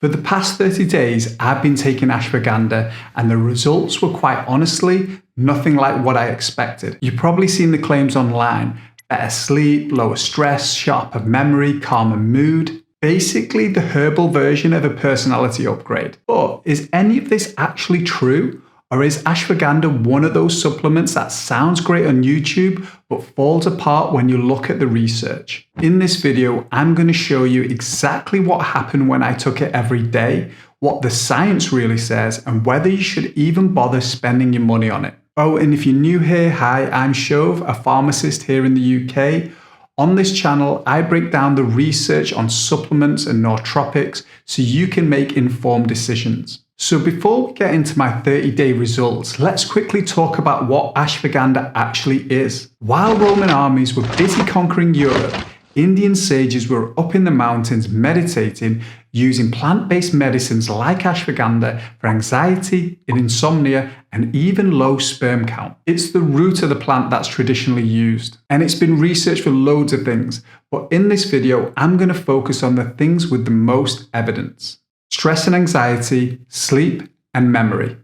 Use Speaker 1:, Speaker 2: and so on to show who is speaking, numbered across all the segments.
Speaker 1: For the past 30 days, I've been taking ashwagandha and the results were quite honestly nothing like what I expected. You've probably seen the claims online: better sleep, lower stress, sharper memory, calmer mood. Basically the herbal version of a personality upgrade. But is any of this actually true? Or is ashwagandha one of those supplements that sounds great on YouTube but falls apart when you look at the research? In this video, I'm going to show you exactly what happened when I took it every day, what the science really says, and whether you should even bother spending your money on it. Oh, and if you're new here, hi, I'm Shouv, a pharmacist here in the UK. On this channel, I break down the research on supplements and nootropics so you can make informed decisions. So before we get into my 30-day results, let's quickly talk about what ashwagandha actually is. While Roman armies were busy conquering Europe, Indian sages were up in the mountains meditating, using plant-based medicines like ashwagandha for anxiety, insomnia, and even low sperm count. It's the root of the plant that's traditionally used, and it's been researched for loads of things, but in this video, I'm going to focus on the things with the most evidence: stress and anxiety, sleep, and memory.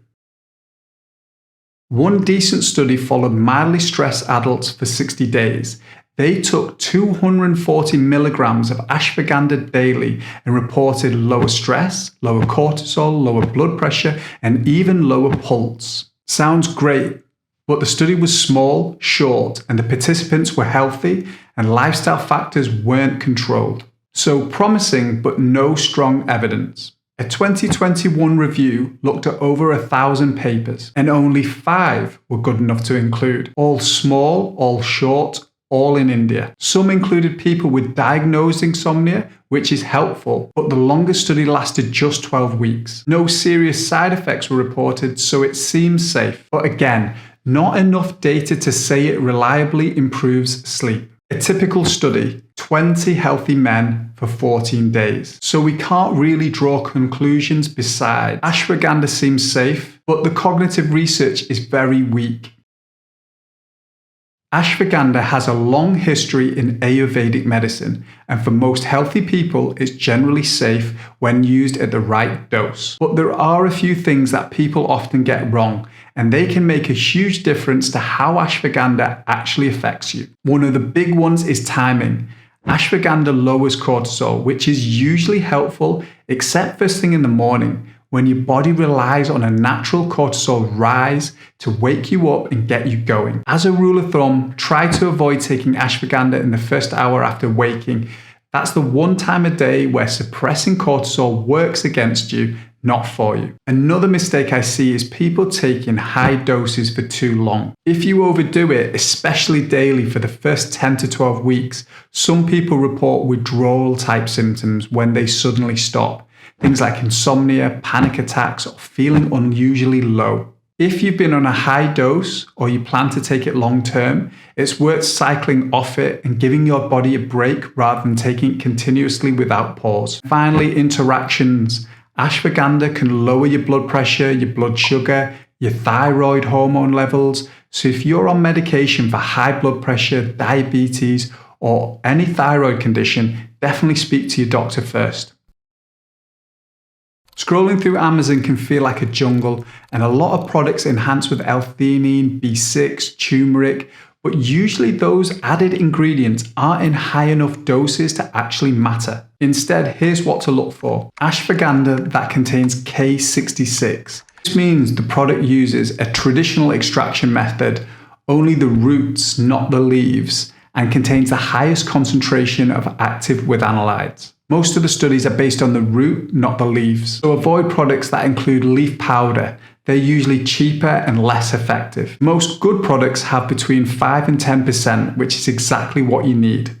Speaker 1: One decent study followed mildly stressed adults for 60 days. They took 240 milligrams of ashwagandha daily and reported lower stress, lower cortisol, lower blood pressure, and even lower pulse. Sounds great, but the study was small, short, and the participants were healthy and lifestyle factors weren't controlled. So promising, but no strong evidence. A 2021 review looked at over 1,000 papers, and only 5 were good enough to include. All small, all short, all in India. Some included people with diagnosed insomnia, which is helpful, but the longest study lasted just 12 weeks. No serious side effects were reported, so it seems safe. But again, not enough data to say it reliably improves sleep. A typical study, 20 healthy men for 14 days. So we can't really draw conclusions besides ashwagandha seems safe, but the cognitive research is very weak. Ashwagandha has a long history in Ayurvedic medicine, and for most healthy people, it's generally safe when used at the right dose. But there are a few things that people often get wrong, and they can make a huge difference to how ashwagandha actually affects you. One of the big ones is timing. Ashwagandha lowers cortisol, which is usually helpful, except first thing in the morning, when your body relies on a natural cortisol rise to wake you up and get you going. As a rule of thumb, try to avoid taking ashwagandha in the first hour after waking. That's the one time a day where suppressing cortisol works against you, not for you. Another mistake I see is people taking high doses for too long. If you overdo it, especially daily for the first 10 to 12 weeks, some people report withdrawal type symptoms when they suddenly stop. Things like insomnia, panic attacks, or feeling unusually low. If you've been on a high dose or you plan to take it long term, it's worth cycling off it and giving your body a break rather than taking it continuously without pause. Finally, interactions. Ashwagandha can lower your blood pressure, your blood sugar, your thyroid hormone levels. So if you're on medication for high blood pressure, diabetes, or any thyroid condition, definitely speak to your doctor first. Scrolling through Amazon can feel like a jungle, and a lot of products enhanced with L-theanine, B6, turmeric, but usually those added ingredients aren't in high enough doses to actually matter. Instead, here's what to look for. Ashwagandha that contains K66. This means the product uses a traditional extraction method, only the roots, not the leaves, and contains the highest concentration of active withanolides. Most of the studies are based on the root, not the leaves. So avoid products that include leaf powder. They're usually cheaper and less effective. Most good products have between 5 and 10%, which is exactly what you need.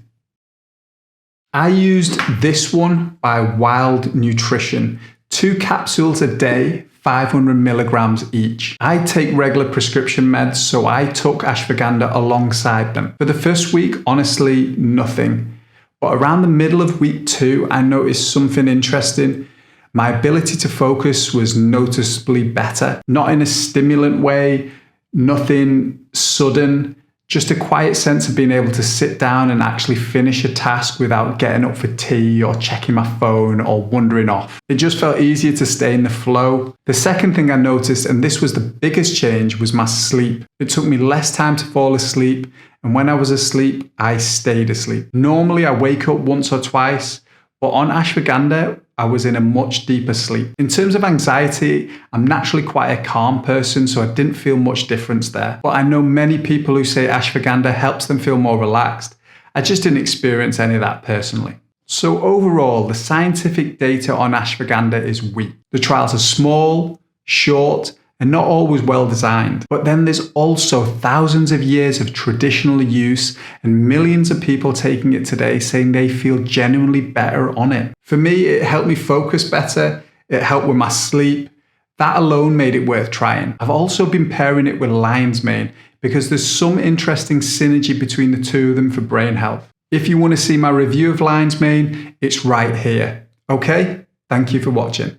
Speaker 1: I used this one by Wild Nutrition. 2 capsules a day, 500 milligrams each. I take regular prescription meds, so I took ashwagandha alongside them. For the first week, honestly, nothing. But around the middle of week 2, I noticed something interesting. My ability to focus was noticeably better. Not in a stimulant way, nothing sudden, Just a quiet sense of being able to sit down and actually finish a task without getting up for tea or checking my phone or wandering off. It just felt easier to stay in the flow. The second thing I noticed, and this was the biggest change, was my sleep. It took me less time to fall asleep, and when I was asleep, I stayed asleep. Normally I wake up once or twice, but on ashwagandha, I was in a much deeper sleep. In terms of anxiety, I'm naturally quite a calm person, so I didn't feel much difference there. But I know many people who say ashwagandha helps them feel more relaxed. I just didn't experience any of that personally. So overall, the scientific data on ashwagandha is weak. The trials are small, short, and not always well designed. But then there's also thousands of years of traditional use and millions of people taking it today saying they feel genuinely better on it. For me, it helped me focus better. It helped with my sleep. That alone made it worth trying. I've also been pairing it with lion's mane because there's some interesting synergy between the two of them for brain health. If you want to see my review of lion's mane, it's right here. Okay? Thank you for watching.